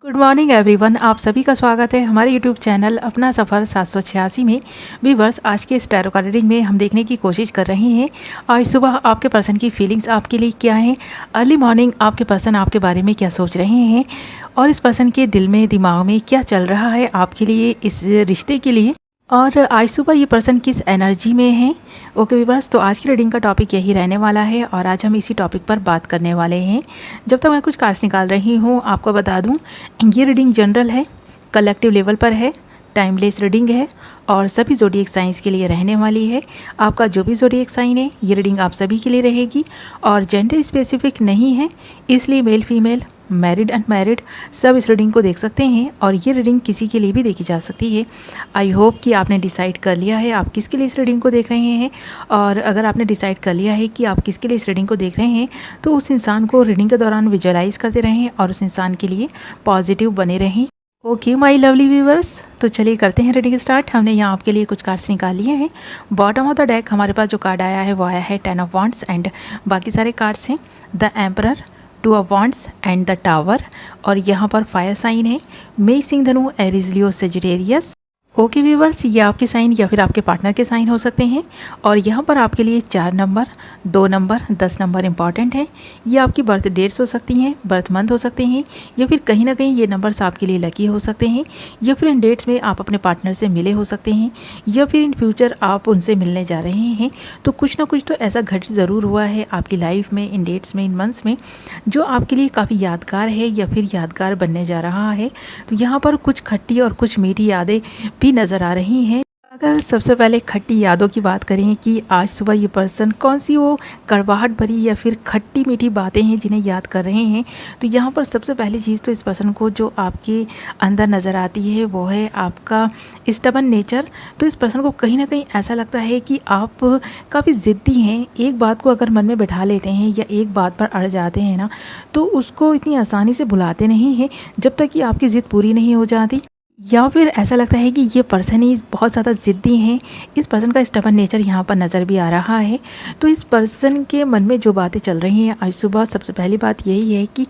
Good morning everyone. आप सभी का स्वागत है हमारे यूट्यूब चैनल अपना सफ़र 786 में। व्यूअर्स, आज के इस टैरो कार्ड रीडिंग में हम देखने की कोशिश कर रहे हैं आज सुबह आपके पर्सन की फीलिंग्स आपके लिए क्या हैं। अर्ली मॉर्निंग आपके पर्सन आपके बारे में क्या सोच रहे हैं और इस पर्सन के दिल में दिमाग में क्या चल रहा है आपके लिए, इस रिश्ते के लिए, और आज सुबह ये पर्सन किस एनर्जी में है। ओके व्यूअर्स, तो आज की रीडिंग का टॉपिक यही रहने वाला है और आज हम इसी टॉपिक पर बात करने वाले हैं। जब तक मैं कुछ कार्ड्स निकाल रही हूँ आपको बता दूँ, ये रीडिंग जनरल है, कलेक्टिव लेवल पर है, टाइमलेस रीडिंग है और सभी ज़ोडिएक साइंस के लिए रहने वाली है। आपका जो भी ज़ोडिएक साइन है ये रीडिंग आप सभी के लिए रहेगी और जेंडर स्पेसिफिक नहीं है, इसलिए मेल फीमेल, मैरिड अनमैरिड सब इस रीडिंग को देख सकते हैं और ये रीडिंग किसी के लिए भी देखी जा सकती है। आई होप कि आपने डिसाइड कर लिया है आप किसके लिए इस रीडिंग को देख रहे हैं, और अगर आपने डिसाइड कर लिया है कि आप किसके लिए इस रीडिंग को देख रहे हैं तो उस इंसान को रीडिंग के दौरान विजुअलाइज करते रहें और उस इंसान के लिए पॉजिटिव बने रहें। ओके माय लवली व्यूअर्स, तो चलिए करते हैं रीडिंग स्टार्ट। हमने यहाँ आपके लिए कुछ कार्ड्स निकाल लिए हैं। बॉटम ऑफ द डेक हमारे पास जो कार्ड आया है वो आया है 10 ऑफ वांड्स एंड बाकी सारे कार्ड्स हैं the emperor, 2 of wands and the tower, और यहाँ पर फायर साइन है मेष, सिंह, धनु, एरीज, लियो, सेजिटेरियस। ओके व्यूअर्स, ये आपके साइन या फिर आपके पार्टनर के साइन हो सकते हैं और यहाँ पर आपके लिए 4 नंबर, 2 नंबर, 10 नंबर इंपॉर्टेंट है। ये आपकी बर्थ डेट्स हो सकती हैं, बर्थ मंथ हो सकते हैं, या फिर कहीं ना कहीं ये नंबर्स आपके लिए लकी हो सकते हैं, या फिर इन डेट्स में आप अपने पार्टनर से मिले हो सकते हैं, या फिर इन फ्यूचर आप उनसे मिलने जा रहे हैं। तो कुछ ना कुछ तो ऐसा घट ज़रूर हुआ है आपकी लाइफ में, इन डेट्स में, इन मंथ्स में, जो आपके लिए काफ़ी यादगार है या फिर यादगार बनने जा रहा है। तो यहाँ पर कुछ खट्टी और कुछ मीठी यादें भी नज़र आ रही हैं। अगर सबसे पहले खट्टी यादों की बात करें कि आज सुबह ये पर्सन कौन सी वो कड़वाहट भरी या फिर खट्टी मीठी बातें हैं जिन्हें याद कर रहे हैं, तो यहाँ पर सबसे पहली चीज़ तो इस पर्सन को जो आपके अंदर नज़र आती है वो है आपका स्टबन नेचर। तो इस पर्सन को कहीं ना कहीं ऐसा लगता है कि आप काफ़ी ज़िद्दी हैं। एक बात को अगर मन में बैठा लेते हैं या एक बात पर अड़ जाते हैं ना, तो उसको इतनी आसानी से भुलाते नहीं हैं जब तक कि आपकी ज़िद पूरी नहीं हो जाती। या फिर ऐसा लगता है कि ये पर्सन ही बहुत ज़्यादा ज़िद्दी हैं। इस पर्सन का स्टबन नेचर यहाँ पर नज़र भी आ रहा है। तो इस पर्सन के मन में जो बातें चल रही हैं आज सुबह, सबसे पहली बात यही है कि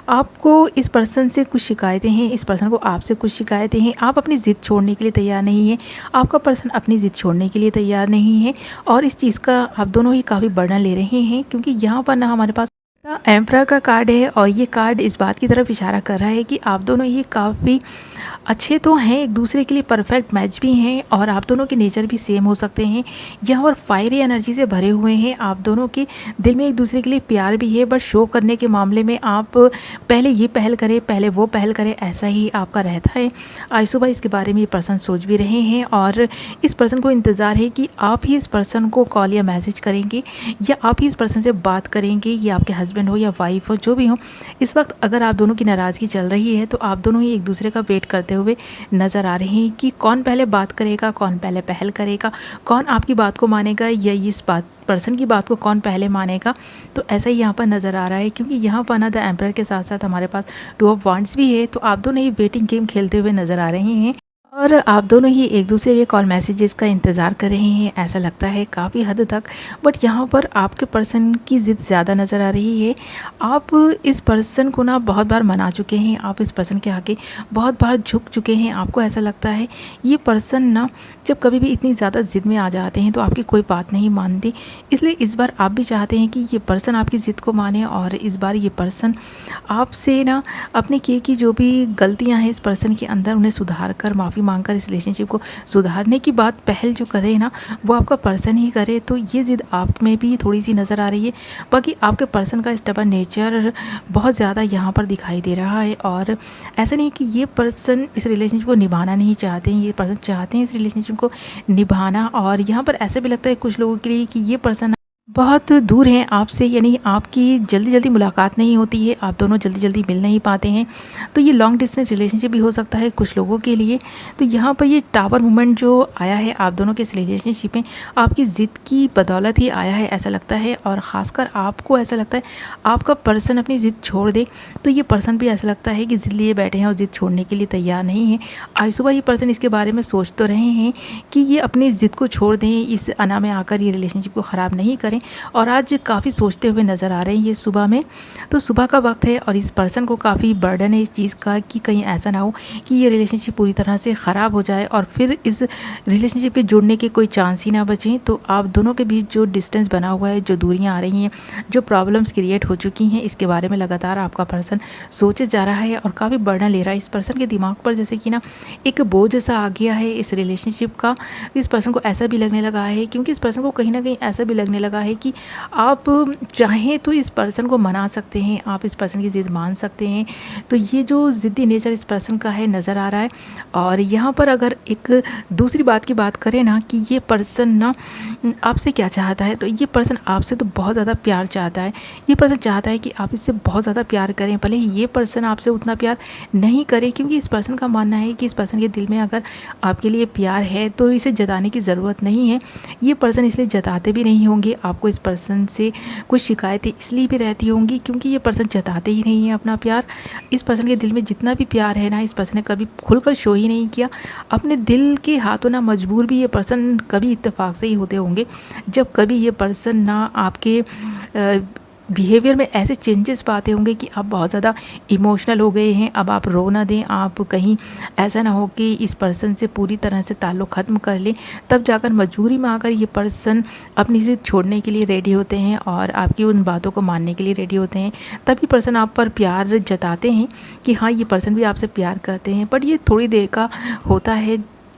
आपको इस पर्सन से कुछ शिकायतें हैं, इस पर्सन को आपसे कुछ शिकायतें हैं। आप अपनी ज़िद छोड़ने के लिए तैयार नहीं हैं, आपका पर्सन अपनी ज़िद छोड़ने के लिए तैयार नहीं है, और इस चीज़ का आप दोनों ही काफ़ी बर्डन ले रहे हैं, क्योंकि यहाँ पर ना हमारे पास एम्परर का कार्ड है और ये कार्ड इस बात की तरफ इशारा कर रहा है कि आप दोनों ही काफ़ी अच्छे तो हैं, एक दूसरे के लिए परफेक्ट मैच भी हैं और आप दोनों के नेचर भी सेम हो सकते हैं। यहाँ पर फायरी एनर्जी से भरे हुए हैं, आप दोनों के दिल में एक दूसरे के लिए प्यार भी है, बट शो करने के मामले में आप पहले ये पहल करें, पहले वो पहल करें, ऐसा ही आपका रहता है। आज सुबह इसके बारे में ये पर्सन सोच भी रहे हैं और इस पर्सन को इंतज़ार है कि आप ही इस पर्सन को कॉल या मैसेज करेंगे या आप ही इस पर्सन से बात करेंगे, या आपके हस्बैंड हो या वाइफ हो, जो भी हो। इस वक्त अगर आप दोनों की नाराज़गी चल रही है तो आप दोनों ही एक दूसरे का वेट करते हुए नज़र आ रहे हैं कि कौन पहले बात करेगा, कौन पहले पहल करेगा, कौन आपकी बात को मानेगा या इस पर्सन की बात को कौन पहले मानेगा। तो ऐसा ही यहाँ पर नज़र आ रहा है, क्योंकि यहाँ पर ना द एम्परर के साथ साथ हमारे पास 2 ऑफ वांड्स भी है। तो आप दोनों ही वेटिंग गेम खेलते हुए नज़र आ रहे हैं और आप दोनों ही एक दूसरे के कॉल मैसेजेस का इंतज़ार कर रहे हैं, ऐसा लगता है काफ़ी हद तक। बट यहाँ पर आपके पर्सन की ज़िद ज़्यादा नज़र आ रही है। आप इस पर्सन को ना बहुत बार मना चुके हैं, आप इस पर्सन के आगे बहुत बार झुक चुके हैं। आपको ऐसा लगता है ये पर्सन ना जब कभी भी इतनी ज़्यादा ज़िद में आ जाते हैं तो आपकी कोई बात नहीं मानते, इसलिए इस बार आप भी चाहते हैं कि ये पर्सन आपकी ज़िद को माने और इस बार ये पर्सन आपसे ना अपने किए की जो भी गलतियाँ हैं इस पर्सन के अंदर उन्हें सुधार कर, माफ़ी मांगकर इस रिलेशनशिप को सुधारने की बात पहल जो करे ना, वो आपका पर्सन ही करे। तो ये ज़िद आप में भी थोड़ी सी नज़र आ रही है। बाकी आपके पर्सन का स्टबन नेचर बहुत ज़्यादा यहाँ पर दिखाई दे रहा है और ऐसा नहीं कि ये पर्सन इस रिलेशनशिप को निभाना नहीं चाहते हैं, ये पर्सन चाहते हैं इस रिलेशनशिप को निभाना। और यहाँ पर ऐसा भी लगता है कुछ लोगों के लिए कि ये पर्सन बहुत दूर हैं आपसे, यानी आपकी जल्दी जल्दी मुलाकात नहीं होती है, आप दोनों जल्दी जल्दी मिल नहीं पाते हैं। तो ये लॉन्ग डिस्टेंस रिलेशनशिप भी हो सकता है कुछ लोगों के लिए। तो यहाँ पर ये टावर मूवमेंट जो आया है आप दोनों के इस रिलेशनशिप में आपकी ज़िद की बदौलत ही आया है, ऐसा लगता है। और ख़ासकर आपको ऐसा लगता है आपका पर्सन अपनी ज़िद छोड़ दे, तो ये पर्सन भी ऐसा लगता है कि ज़िद लिए बैठे हैं और ज़िद छोड़ने के लिए तैयार नहीं है। आज सुबह ये पर्सन इसके बारे में सोच तो रहे हैं कि ये अपनी ज़िद को छोड़ दें, इस अना में आकर ये रिलेशनशिप को ख़राब नहीं करें, करें और आज काफ़ी सोचते हुए नज़र आ रहे हैं ये सुबह में। तो सुबह का वक्त है और इस पर्सन को काफ़ी बर्डन है इस चीज़ का कि कहीं ऐसा ना हो कि ये रिलेशनशिप पूरी तरह से ख़राब हो जाए और फिर इस रिलेशनशिप के जुड़ने के कोई चांस ही ना बचें। तो आप दोनों के बीच जो डिस्टेंस बना हुआ है, जो दूरियां आ रही हैं, जो प्रॉब्लम्स क्रिएट हो चुकी हैं, इसके बारे में लगातार आपका पर्सन सोचे जा रहा है और काफ़ी बर्डन ले रहा है। इस पर्सन के दिमाग पर जैसे कि ना एक बोझ सा आ गया है इस रिलेशनशिप का। इस पर्सन को ऐसा भी लगने लगा है, क्योंकि इस पर्सन को कहीं ना कहीं ऐसा भी लगने लगा है कि आप चाहें तो इस पर्सन को मना सकते हैं, आप इस पर्सन की ज़िद मान सकते हैं। तो ये जो ज़िद्दी नेचर इस पर्सन का है नज़र आ रहा है। और यहाँ पर अगर एक दूसरी बात की बात करें ना कि ये पर्सन ना आपसे क्या चाहता है, तो ये पर्सन आपसे तो बहुत ज़्यादा प्यार चाहता है। ये पर्सन चाहता है कि आप इससे बहुत ज़्यादा प्यार करें, भले ही ये पर्सन आपसे उतना प्यार नहीं करे, क्योंकि इस पर्सन का मानना है कि इस पर्सन के दिल में अगर आपके लिए प्यार है तो इसे जताने की ज़रूरत नहीं है। ये पर्सन इसलिए जताते भी नहीं होंगे। आपको इस पर्सन से कुछ शिकायतें इसलिए भी रहती होंगी क्योंकि ये पर्सन जताते ही नहीं है अपना प्यार। इस पर्सन के दिल में जितना भी प्यार है ना, इस पर्सन ने कभी खुलकर शो ही नहीं किया। अपने दिल के हाथों ना मजबूर भी ये पर्सन कभी इत्तेफाक से ही होते होंगे, जब कभी ये पर्सन ना आपके बिहेवियर में ऐसे चेंजेस पाते होंगे कि आप बहुत ज़्यादा इमोशनल हो गए हैं। अब आप रो ना दें, आप कहीं ऐसा ना हो कि इस पर्सन से पूरी तरह से ताल्लुक़ ख़त्म कर लें, तब जाकर मजबूरी में आकर ये पर्सन अपनी ज़िद छोड़ने के लिए रेडी होते हैं और आपकी उन बातों को मानने के लिए रेडी होते हैं। तभी पर्सन आप पर प्यार जताते हैं कि हाँ, ये पर्सन भी आपसे प्यार करते हैं। बट ये थोड़ी देर का होता है।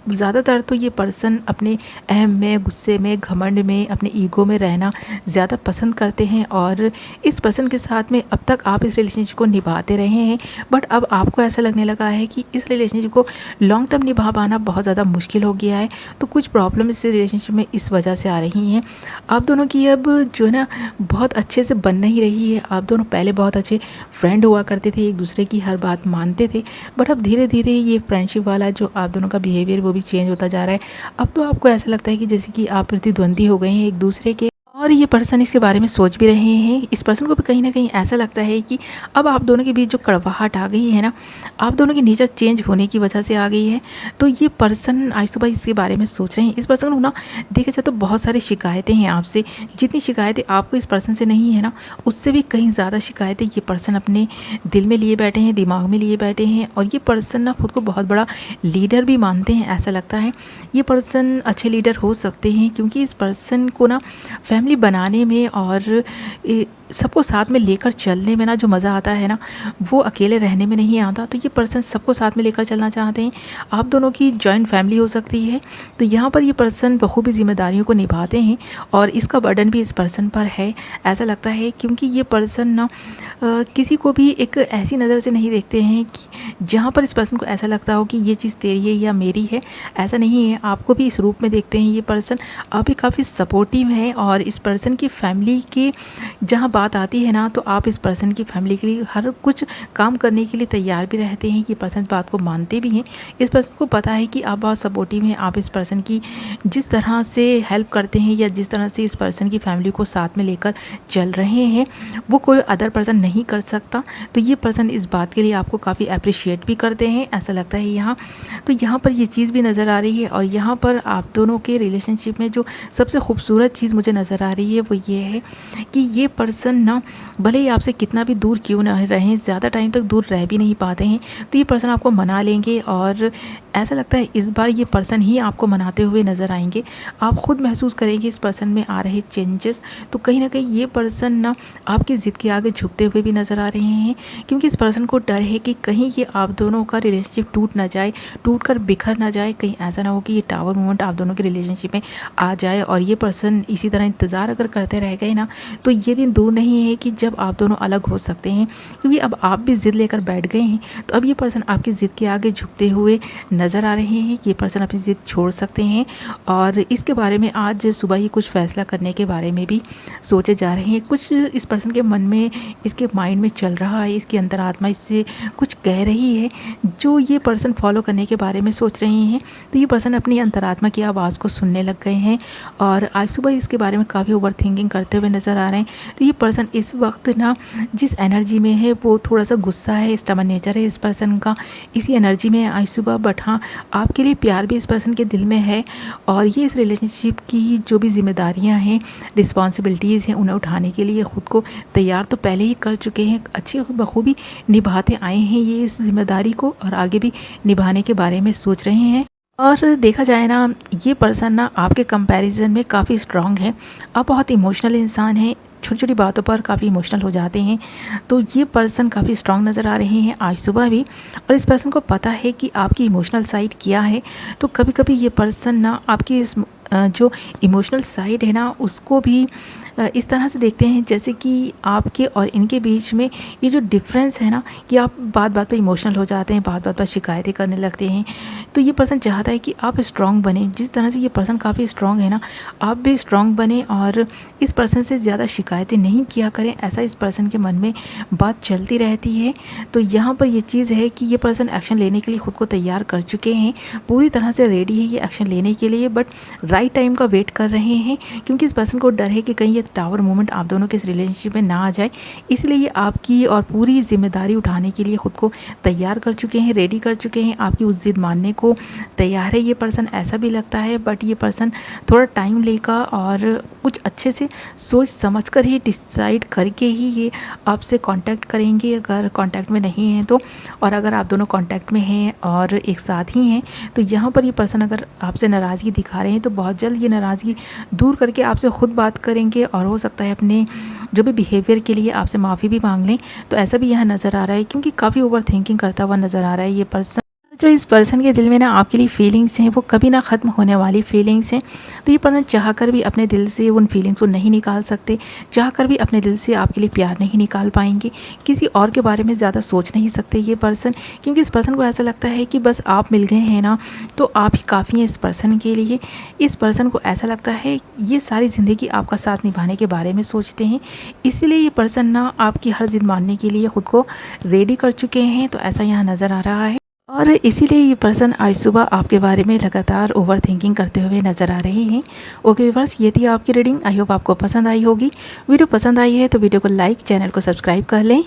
ज़्यादातर तो ये पर्सन अपने अहम में, गुस्से में, घमंड में, अपने ईगो में रहना ज़्यादा पसंद करते हैं। और इस पर्सन के साथ में अब तक आप इस रिलेशनशिप को निभाते रहे हैं, बट अब आपको ऐसा लगने लगा है कि इस रिलेशनशिप को लॉन्ग टर्म निभा पाना बहुत ज़्यादा मुश्किल हो गया है। तो कुछ प्रॉब्लम इस रिलेशनशिप में इस वजह से आ रही हैं। आप दोनों की अब जो है ना बहुत अच्छे से बन नहीं रही है। आप दोनों पहले बहुत अच्छे फ्रेंड हुआ करते थे, एक दूसरे की हर बात मानते थे, बट अब धीरे धीरे ये फ्रेंडशिप वाला जो आप दोनों का बिहेवियर वो भी चेंज होता जा रहा है। अब तो आपको ऐसा लगता है कि जैसे कि आप प्रतिद्वंदी हो गए हैं एक दूसरे के, और ये पर्सन इसके बारे में सोच भी रहे हैं। इस पर्सन को भी कहीं ना कहीं ऐसा लगता है कि अब आप दोनों के बीच जो कड़वाहट आ गई है ना, आप दोनों की नेचर चेंज होने की वजह से आ गई है। तो ये पर्सन आज सुबह इसके बारे में सोच रहे हैं। इस पर्सन को ना देखा जाए तो बहुत सारी शिकायतें हैं आपसे। जितनी शिकायतें आपको इस पर्सन से नहीं है ना, उससे भी कहीं ज़्यादा शिकायतें ये पर्सन अपने दिल में लिए बैठे हैं, दिमाग में लिए बैठे हैं। और ये पर्सन ना खुद को बहुत बड़ा लीडर भी मानते हैं, ऐसा लगता है। ये पर्सन अच्छे लीडर हो सकते हैं क्योंकि इस पर्सन को ना फैमिली बनाने में और सबको साथ में लेकर चलने में ना जो मज़ा आता है ना, वो अकेले रहने में नहीं आता। तो ये पर्सन सबको साथ में लेकर चलना चाहते हैं। आप दोनों की जॉइंट फैमिली हो सकती है। तो यहाँ पर ये पर्सन बखूबी जिम्मेदारियों को निभाते हैं और इसका बर्डन भी इस पर्सन पर है, ऐसा लगता है। क्योंकि ये पर्सन ना किसी को भी एक ऐसी नज़र से नहीं देखते हैं कि जहाँ पर इस पर्सन को ऐसा लगता हो कि ये चीज़ तेरी है या मेरी है। ऐसा नहीं है, आपको भी इस रूप में देखते हैं ये पर्सन। आप भी काफ़ी सपोर्टिव हैं और इस पर्सन की फैमिली के जहाँ बात आती है ना, तो आप इस पर्सन की फैमिली के लिए हर कुछ काम करने के लिए तैयार भी रहते हैं। ये पर्सन इस बात को मानते भी हैं। इस पर्सन को पता है कि आप बहुत सपोर्टिव हैं। आप इस पर्सन की जिस तरह से हेल्प करते हैं या जिस तरह से इस पर्सन की फैमिली को साथ में लेकर चल रहे हैं, वो कोई अदर पर्सन नहीं कर सकता। तो ये पर्सन इस बात के लिए आपको काफ़ी अप्रिशिएट भी करते हैं, ऐसा लगता है यहाँ। तो यहाँ पर ये चीज़ भी नज़र आ रही है। और यहाँ पर आप दोनों के रिलेशनशिप में जो सबसे खूबसूरत चीज़ मुझे नज़र आ रही है वो ये है कि ये पर्सन ना भले ही आपसे कितना भी दूर क्यों ना रहें, ज़्यादा टाइम तक दूर रह भी नहीं पाते हैं, तो ये पर्सन आपको मना लेंगे। और ऐसा लगता है इस बार ये पर्सन ही आपको मनाते हुए नज़र आएंगे। आप खुद महसूस करेंगे इस पर्सन में आ रहे चेंजेस। तो कहीं ना कहीं ये पर्सन ना आपकी ज़िद के आगे झुकते हुए भी नज़र आ रहे हैं, क्योंकि इस पर्सन को डर है कि कहीं ये आप दोनों का रिलेशनशिप टूट ना जाए, टूट कर बिखर ना जाए। कहीं ऐसा ना हो कि ये टावर मोमेंट आप दोनों के रिलेशनशिप में आ जाए और ये पर्सन इसी तरह इंतज़ार अगर करते रह गए ना, तो ये दिन दूर नहीं है कि जब आप दोनों अलग हो सकते हैं। क्योंकि अब आप भी ज़िद लेकर बैठ गए हैं, तो अब ये पर्सन आपकी ज़िद के आगे झुकते हुए नज़र आ रहे हैं कि ये पर्सन अपनी ज़िद छोड़ सकते हैं। और इसके बारे में आज सुबह ही कुछ फ़ैसला करने के बारे में भी सोचे जा रहे हैं। कुछ इस पर्सन के मन में, इसके माइंड में चल रहा है, इसकी अंतरात्मा इससे कुछ कह रही है, जो ये पर्सन फॉलो करने के बारे में सोच रहे हैं, तो ये पर्सन अपनी अंतरात्मा की आवाज़ को सुनने लग गए हैं और आज सुबह इसके बारे में काफ़ी ओवर थिंकिंग करते हुए नज़र आ रहे हैं। तो ये पर्सन इस वक्त ना जिस एनर्जी में है वो थोड़ा सा गुस्सा है, स्टबर्न नेचर है इस पर्सन का, इसी एनर्जी में आज सुबह। बट हाँ, आपके लिए प्यार भी इस पर्सन के दिल में है और ये इस रिलेशनशिप की जो भी जिम्मेदारियाँ हैं, रिस्पॉन्सिबिलिटीज़ हैं, उन्हें उठाने के लिए ख़ुद को तैयार तो पहले ही कर चुके हैं, अच्छी बखूबी निभाते आए हैं ये इस जिम्मेदारी को और आगे भी निभाने के बारे में सोच रहे हैं। और देखा जाए ना, ये पर्सन ना आपके कंपैरिजन में काफ़ी स्ट्रांग है। आप बहुत इमोशनल इंसान हैं, छोटी छोटी बातों पर काफ़ी इमोशनल हो जाते हैं। तो ये पर्सन काफ़ी स्ट्रांग नज़र आ रहे हैं आज सुबह भी, और इस पर्सन को पता है कि आपकी इमोशनल साइड क्या है। तो कभी कभी ये पर्सन ना आपकी इस जो इमोशनल साइड है ना उसको भी इस तरह से देखते हैं जैसे कि आपके और इनके बीच में ये जो डिफरेंस है ना, कि आप बात बात पे इमोशनल हो जाते हैं, बात बात पर शिकायतें करने लगते हैं। तो ये पर्सन चाहता है कि आप स्ट्रांग बने, जिस तरह से ये पर्सन काफ़ी स्ट्रांग है ना, आप भी स्ट्रांग बने और इस पर्सन से ज़्यादा शिकायतें नहीं किया करें, ऐसा इस पर्सन के मन में बात चलती रहती है। तो यहाँ पर ये चीज़ है कि ये पर्सन एक्शन लेने के लिए ख़ुद को तैयार कर चुके हैं, पूरी तरह से रेडी है ये एक्शन लेने के लिए, बट राइट टाइम का वेट कर रहे हैं, क्योंकि इस पर्सन को डर है कि कहीं ये टावर मोमेंट आप दोनों के इस रिलेशनशिप में ना आ जाए। इसलिए ये आपकी और पूरी जिम्मेदारी उठाने के लिए ख़ुद को तैयार कर चुके हैं, रेडी कर चुके हैं, आपकी उस जिद मानने को तैयार है ये पर्सन, ऐसा भी लगता है। बट ये पर्सन थोड़ा टाइम लेगा और कुछ अच्छे से सोच समझ कर ही, डिसाइड करके ही ये आपसे कांटेक्ट करेंगे, अगर कांटेक्ट में नहीं हैं तो। और अगर आप दोनों कांटेक्ट में हैं और एक साथ ही हैं, तो यहाँ पर ये पर्सन अगर आपसे नाराज़गी दिखा रहे हैं तो बहुत जल्द ये नाराज़गी दूर करके आपसे खुद बात करेंगे और हो सकता है अपने जो भी बिहेवियर के लिए आपसे माफ़ी भी मांग लें। तो ऐसा भी यहाँ नज़र आ रहा है, क्योंकि काफ़ी ओवर थिंकिंग करता हुआ नज़र आ रहा है ये पर्सन। जो इस पर्सन के दिल में ना आपके लिए फीलिंग्स हैं, वो कभी ना ख़त्म होने वाली फीलिंग्स हैं। तो ये पर्सन चाह कर भी अपने दिल से उन फीलिंग्स को नहीं निकाल सकते, चाह कर भी अपने दिल से आपके लिए प्यार नहीं निकाल पाएंगे, किसी और के बारे में ज़्यादा सोच नहीं सकते ये पर्सन, क्योंकि इस पर्सन को ऐसा लगता है कि बस आप मिल गए हैं ना तो आप ही काफ़ी हैं इस पर्सन के लिए। इस पर्सन को ऐसा लगता है ये सारी ज़िंदगी आपका साथ निभाने के बारे में सोचते हैं, इसीलिए ये पर्सन ना आपकी हर जिद मानने के लिए ख़ुद को रेडी कर चुके हैं। तो ऐसा यहाँ नज़र आ रहा है और इसीलिए ये पर्सन आज सुबह आपके बारे में लगातार ओवर थिंकिंग करते हुए नज़र आ रहे हैं। ओके व्यूअर्स, ये थी आपकी रीडिंग। आई होप आपको पसंद आई होगी। वीडियो पसंद आई है तो वीडियो को लाइक, चैनल को सब्सक्राइब कर लें।